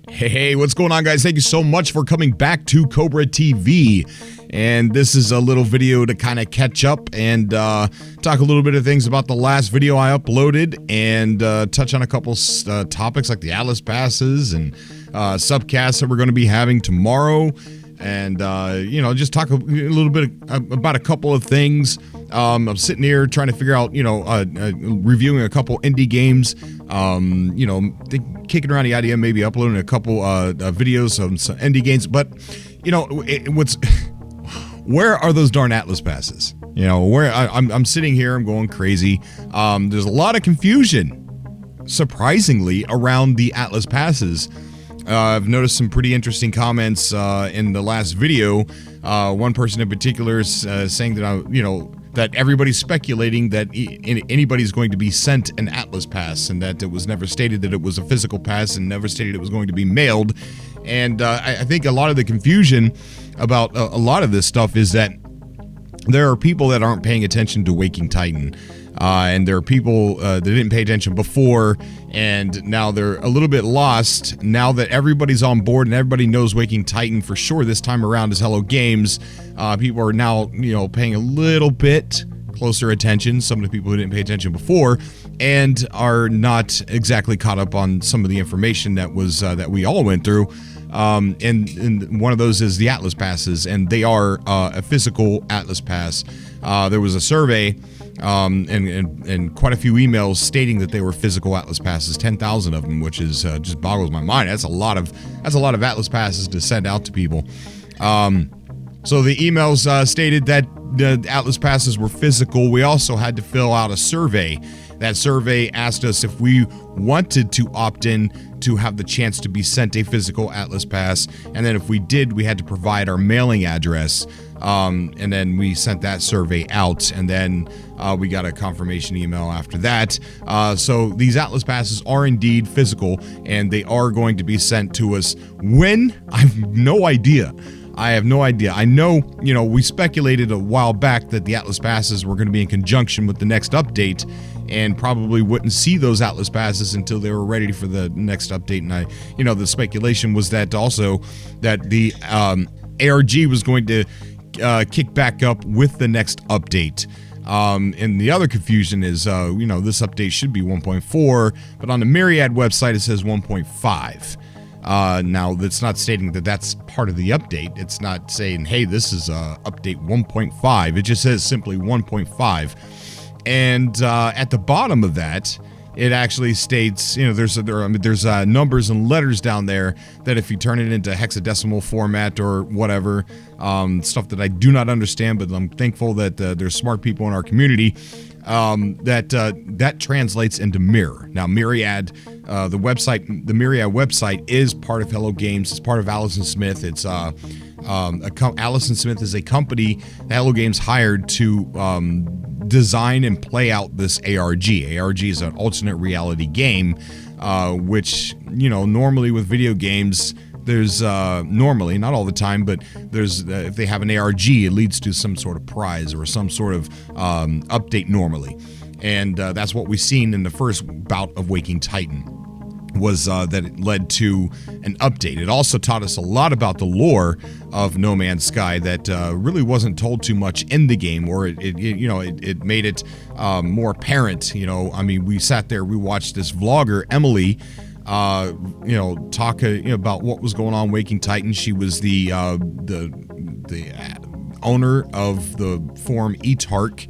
Hey, what's going on, guys? Thank you so much for coming back to Cobra TV. And this is a little video to kind of catch up and talk a little bit of things about the last video I uploaded and touch on a couple topics like the Atlas passes and subcasts that we're going to be having tomorrow. And, you know, just talk a little bit about a couple of things. I'm sitting here trying to figure out, you know, reviewing a couple indie games, you know, kicking around the idea of maybe uploading a couple videos of some indie games. But, you know, where are those darn Atlas passes? You know, where I'm sitting here, I'm going crazy. There's a lot of confusion, surprisingly, around the Atlas passes. I've noticed some pretty interesting comments in the last video. One person in particular is saying that that everybody's speculating that anybody's going to be sent an Atlas pass, and that it was never stated that it was a physical pass, and never stated it was going to be mailed. And I think a lot of the confusion about a lot of this stuff is that there are people that aren't paying attention to Waking Titan. And there are people that didn't pay attention before, and now they're a little bit lost. Now that everybody's on board and everybody knows Waking Titan for sure this time around is Hello Games, people are now, you know, paying a little bit closer attention. Some of the people who didn't pay attention before and are not exactly caught up on some of the information that was that we all went through. And one of those is the Atlas passes, and they are a physical Atlas pass. There was a survey and quite a few emails stating that they were physical Atlas passes, 10,000 of them, which is just boggles my mind. That's a lot of Atlas passes to send out to people. So the emails stated that the Atlas passes were physical. We also had to fill out a survey. That survey asked us if we wanted to opt in to have the chance to be sent a physical Atlas pass, and then if we did, we had to provide our mailing address. And then we sent that survey out, and then we got a confirmation email after that. So these Atlas passes are indeed physical, and they are going to be sent to us. When? I have no idea. I know, you know, we speculated a while back that the Atlas passes were going to be in conjunction with the next update, and probably wouldn't see those Atlas passes until they were ready for the next update. And you know, the speculation was that also that the ARG was going to kick back up with the next update. And the other confusion is, you know, this update should be 1.4, but on the Myriad website it says 1.5. Now, that's not stating that that's part of the update. It's not saying, hey, this is update 1.5. It just says simply 1.5. And at the bottom of that, it actually states, you know, there's numbers and letters down there that if you turn it into hexadecimal format or whatever, stuff that I do not understand, but I'm thankful that there's smart people in our community, that translates into mirror. Now, Myriad, the Myriad website is part of Hello Games. It's part of Allison Smith. It's Allison Smith is a company that Hello Games hired to design and play out this ARG. ARG is an alternate reality game, which, you know, normally with video games, there's normally, not all the time, but there's if they have an ARG, it leads to some sort of prize or some sort of update normally. And that's what we've seen in the first bout of Waking Titan, was that it led to an update. It also taught us a lot about the lore of No Man's Sky that really wasn't told too much in the game, or it made it more apparent. You know, I mean, we sat there, we watched this vlogger, Emily, talk about what was going on Waking Titan. She was the owner of the forum eTark,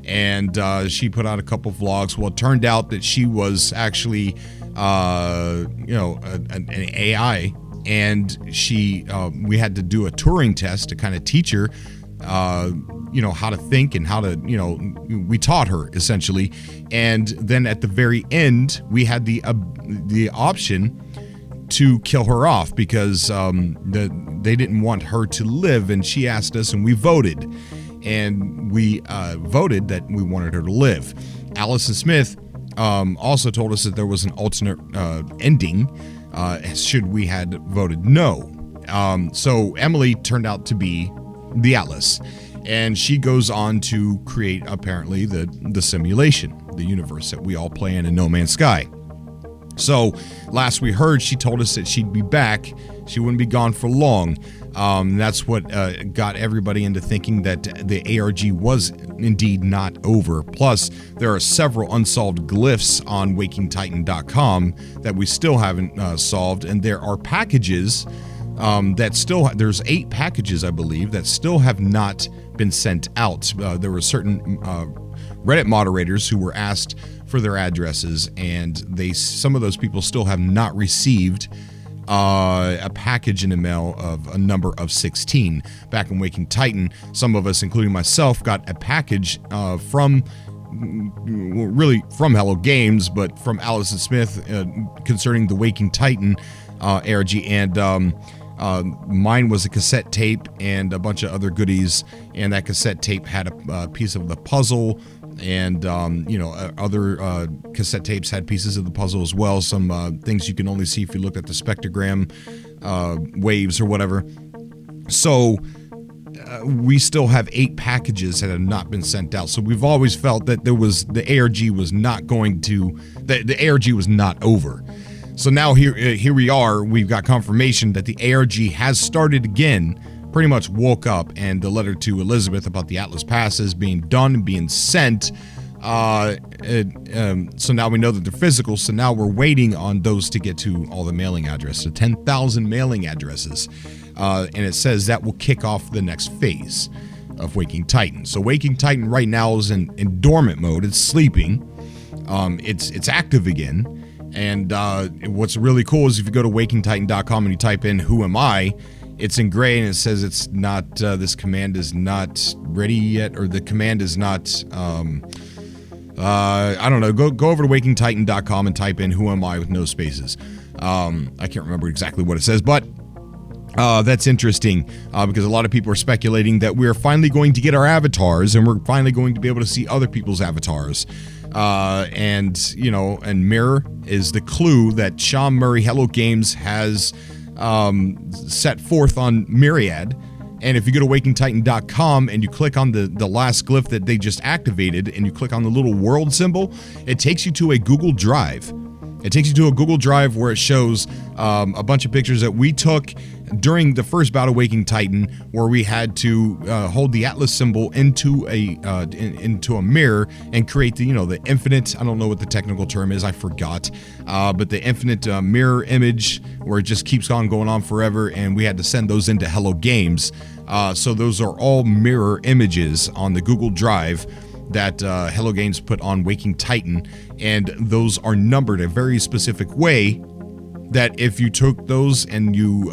and she put out a couple vlogs. Well, it turned out that she was actually an AI, and we had to do a Turing test to kind of teach her how to think and how to, we taught her essentially. And then at the very end, we had the option to kill her off because they didn't want her to live, and she asked us, and we voted, and we voted that we wanted her to live. Allison Smith also told us that there was an alternate ending should we had voted no. So Emily turned out to be the Atlas, and she goes on to create apparently the simulation, the universe that we all play in No Man's Sky. So last we heard, she told us that she'd be back. She wouldn't be gone for long. That's what got everybody into thinking that the ARG was indeed not over. Plus, there are several unsolved glyphs on WakingTitan.com that we still haven't solved, and there are packages that still, there's 8 packages, I believe, that still have not been sent out. There were certain Reddit moderators who were asked for their addresses, and some of those people still have not received a package in the mail of a number of 16. Back in Waking Titan, some of us, including myself, got a package from Hello Games, but from Allison Smith concerning the Waking Titan ARG, and mine was a cassette tape and a bunch of other goodies, and that cassette tape had a piece of the puzzle, and other cassette tapes had pieces of the puzzle as well. Some things you can only see if you look at the spectrogram waves or whatever. So we still have 8 packages that have not been sent out. So we've always felt that the ARG was not going to, the ARG was not over. So now here we are. We've got confirmation that the ARG has started again. Pretty much woke up, and the letter to Elizabeth about the Atlas passes being done and being sent. So now we know that they're physical. So now we're waiting on those to get to all the mailing addresses, so 10,000 mailing addresses. And it says that will kick off the next phase of Waking Titan. So Waking Titan right now is in dormant mode. It's sleeping. It's active again. And what's really cool is if you go to WakingTitan.com and you type in "Who am I?" it's in gray, and it says it's not, this command is not ready yet, or the command is not, I don't know, go over to WakingTitan.com and type in "Who am I?" with no spaces. I can't remember exactly what it says, but that's interesting, because a lot of people are speculating that we're finally going to get our avatars, and we're finally going to be able to see other people's avatars. And Mirror is the clue that Sean Murray Hello Games has set forth on Myriad. And if you go to WakingTitan.com and you click on the last glyph that they just activated, and you click on the little world symbol, it takes you to a Google Drive. It takes you to a Google Drive where it shows a bunch of pictures that we took during the first bout of Waking Titan, where we had to hold the Atlas symbol into a mirror and create the infinite, I don't know what the technical term is, I forgot, but the infinite mirror image where it just keeps on going on forever, and we had to send those into Hello Games. So those are all mirror images on the Google Drive that Hello Games put on Waking Titan, and those are numbered a very specific way that if you took those and you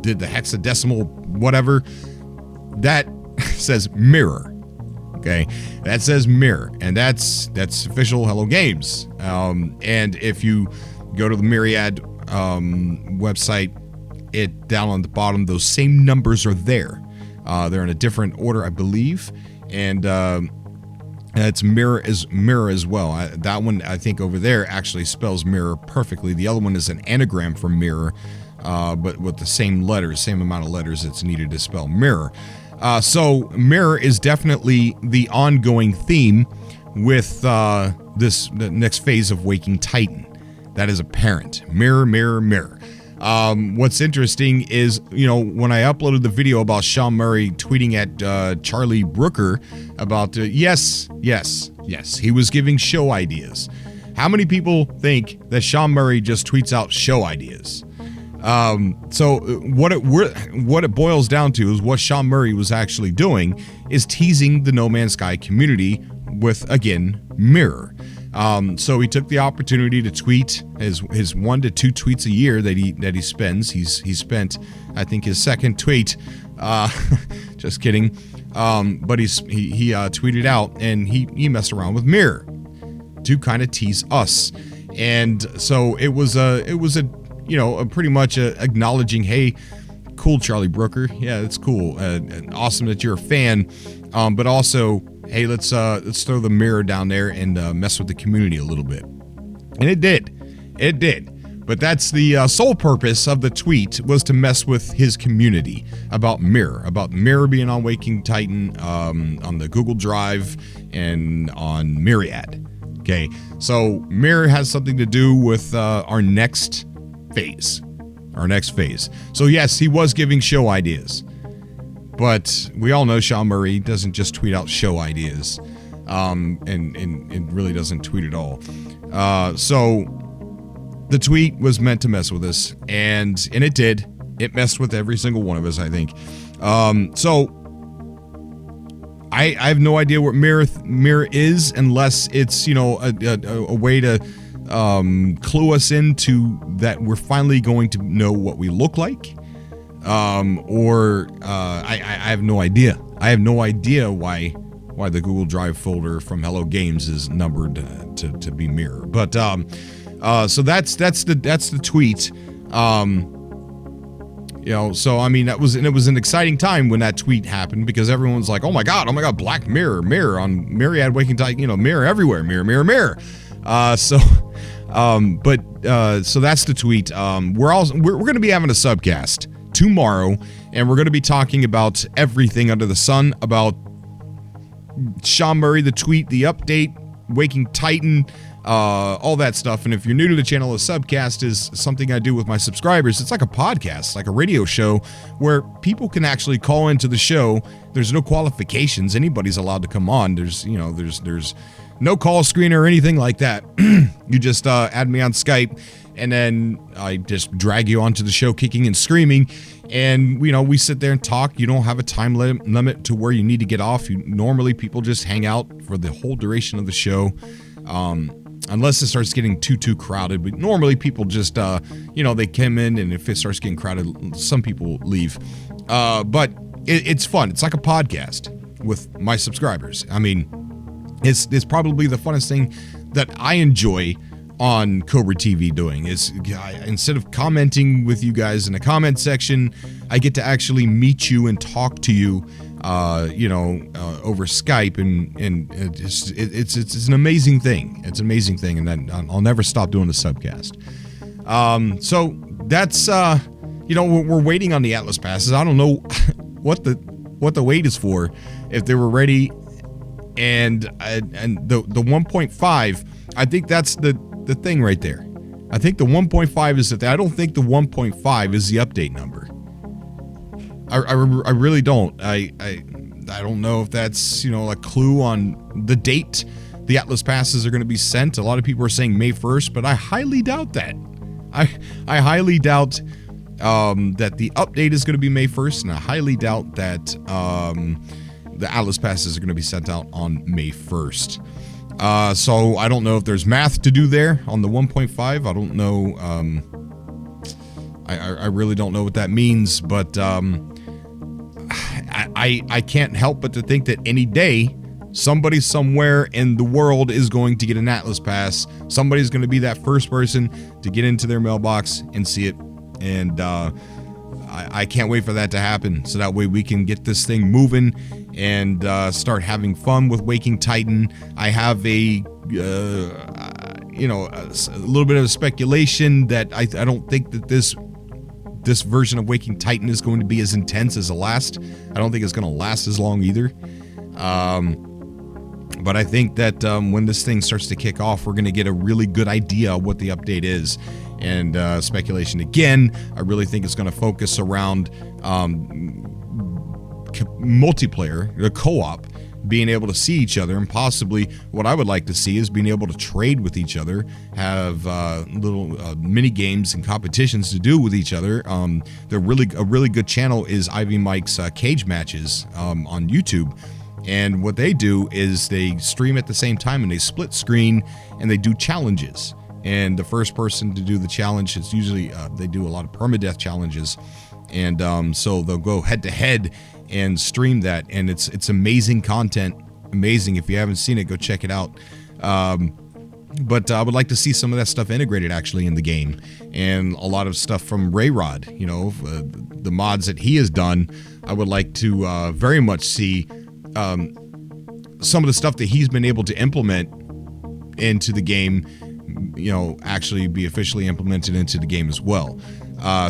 did the hexadecimal whatever, that says mirror. Okay, that says mirror, and that's official Hello Games. And if you go to the Myriad website, it down on the bottom, those same numbers are there. They're in a different order, I believe, and it's mirror as well. That one, I think, over there actually spells mirror perfectly. The other one is an anagram for mirror, but with the same letters, same amount of letters that's needed to spell mirror. So mirror is definitely the ongoing theme with the next phase of Waking Titan. That is apparent. Mirror, mirror, mirror. What's interesting is, when I uploaded the video about Sean Murray tweeting at Charlie Brooker about, yes, he was giving show ideas. How many people think that Sean Murray just tweets out show ideas? So what it boils down to is what Sean Murray was actually doing is teasing the No Man's Sky community with, again, mirror. So he took the opportunity to tweet his 1 to 2 tweets a year that he spends. He's spent, I think, his second tweet. Just kidding. But he tweeted out, and he messed around with mirror to kind of tease us. And so it was pretty much acknowledging, hey, cool, Charlie Brooker. Yeah, it's cool. Awesome that you're a fan. But also, hey, let's throw the mirror down there and mess with the community a little bit. And it did. But that's the sole purpose of the tweet, was to mess with his community about mirror being on Waking Titan, on the Google Drive, and on Myriad. Okay, so Mirror has something to do with our next phase. So yes, he was giving show ideas, but we all know Sean Murray doesn't just tweet out show ideas, and really doesn't tweet at all. So the tweet was meant to mess with us, and it did. It messed with every single one of us, I think. So I have no idea what Mirror is, unless it's, you know, a way to clue us into that we're finally going to know what we look like, or I have no idea. I have no idea why the Google Drive folder from Hello Games is numbered to be Mirror. But so that's the tweet. You know, so I mean, it was an exciting time when that tweet happened, because everyone's like, oh my god, Black Mirror on Myriad Waking Titan, you know, Mirror everywhere, Mirror. So that's the tweet. We're going to be having a subcast tomorrow, and we're going to be talking about everything under the sun, about Sean Murray, the tweet, the update, Waking Titan, all that stuff. And if you're new to the channel, a subcast is something I do with my subscribers. It's like a podcast, like a radio show, where people can actually call into the show. There's no qualifications. Anybody's allowed to come on. There's no call screen or anything like that. You just add me on Skype, and then I just drag you onto the show kicking and screaming. And, you know, we sit there and talk. You don't have a time limit to where you need to get off. Normally, people just hang out for the whole duration of the show, unless it starts getting too crowded. But normally, people just, you know, they come in, and if it starts getting crowded, some people leave. But it's fun. It's like a podcast with my subscribers. I mean, it's probably the funnest thing that I enjoy on Cobra TV doing. Is instead of commenting with you guys in the comment section, I get to actually meet you and talk to you, you know, over Skype, and it's an amazing thing. It's an amazing thing, and I'll never stop doing the subcast. So that's you know, we're waiting on the Atlas passes. I don't know what the wait is for, if they were ready, and the 1.5. I think that's the thing right there. I think the 1.5 is that. I don't think the 1.5 is the update number. I really don't. I don't know if that's, you know, a clue on the date the Atlas passes are going to be sent. A lot of people are saying May 1st, but I highly doubt that. I highly doubt that the update is going to be May 1st, and I highly doubt that the Atlas passes are going to be sent out on May 1st. So I don't know if there's math to do there on the 1.5. I don't know. I really don't know what that means, but I can't help but to think that any day, somebody somewhere in the world is going to get an Atlas pass. Somebody's going to be that first person to get into their mailbox and see it. And I can't wait for that to happen, so that way we can get this thing moving and start having fun with Waking Titan. I have a you know, a little bit of speculation that I don't think that this version of Waking Titan is going to be as intense as the last. I don't think it's going to last as long either. But I think that when this thing starts to kick off, we're going to get a really good idea of what the update is. And speculation again, I really think it's going to focus around multiplayer, the co-op, being able to see each other, and possibly what I would like to see is being able to trade with each other, have little mini games and competitions to do with each other. A really good channel is Ivy Mike's Cage Matches on YouTube. And what they do is they stream at the same time, and they split screen, and they do challenges. And the first person to do the challenge is usually, they do a lot of permadeath challenges. And so they'll go head to head and stream that. And it's amazing content. Amazing. If you haven't seen it, go check it out. But I would like to see some of that stuff integrated actually in the game. And a lot of stuff from Rayrod, you know, the mods that he has done. I would like to very much see some of the stuff that he's been able to implement into the game, you know, actually be officially implemented into the game as well.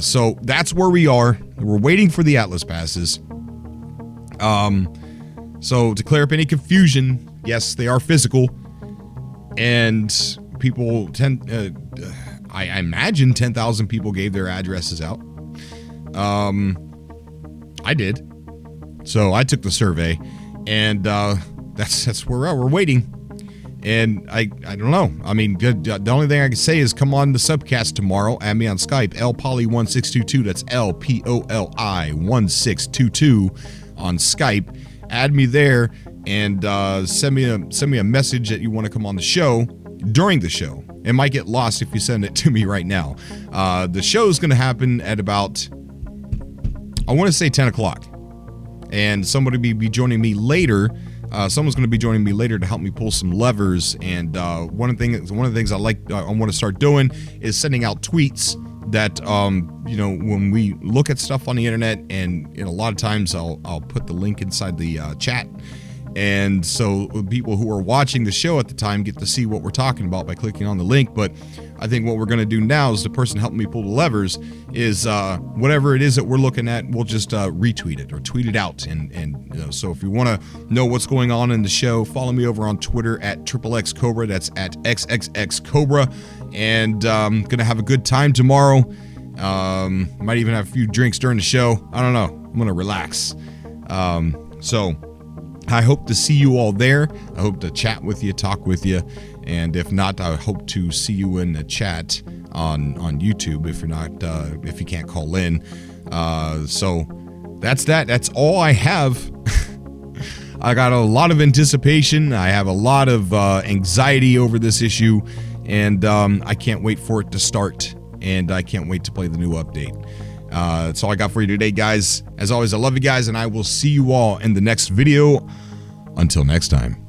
So that's where we are. We're waiting for the Atlas passes. So to clear up any confusion, yes, they are physical. and people I imagine 10,000 people gave their addresses out. I did. So I took the survey, and that's where we're waiting. And I don't know. I mean, the only thing I can say is come on the Subcast tomorrow. Add me on Skype, LpoLi1622. That's LpoLi1622 on Skype. Add me there and send me a message that you want to come on the show during the show. It might get lost if you send it to me right now. The show is going to happen at about, I want to say 10 o'clock. And somebody will be joining me later. Someone's going to be joining me later to help me pull some levers. And one of the things I want to start doing is sending out tweets that, when we look at stuff on the internet, and a lot of times I'll put the link inside the chat. And so people who are watching the show at the time get to see what we're talking about by clicking on the link. But I think what we're going to do now is the person helping me pull the levers is whatever it is that we're looking at, we'll just retweet it or tweet it out. And so if you want to know what's going on in the show, follow me over on Twitter at XXXCobra. That's at XXXCobra. And I'm going to have a good time tomorrow. Might even have a few drinks during the show. I don't know. I'm going to relax. So I hope to see you all there. I hope to chat with you, talk with you. And if not, I hope to see you in the chat on YouTube if you're not, if you can't call in. So that's that. That's all I have. I got a lot of anticipation. I have a lot of anxiety over this issue. And I can't wait for it to start. And I can't wait to play the new update. That's all I got for you today, guys. As always, I love you guys, and I will see you all in the next video. Until next time.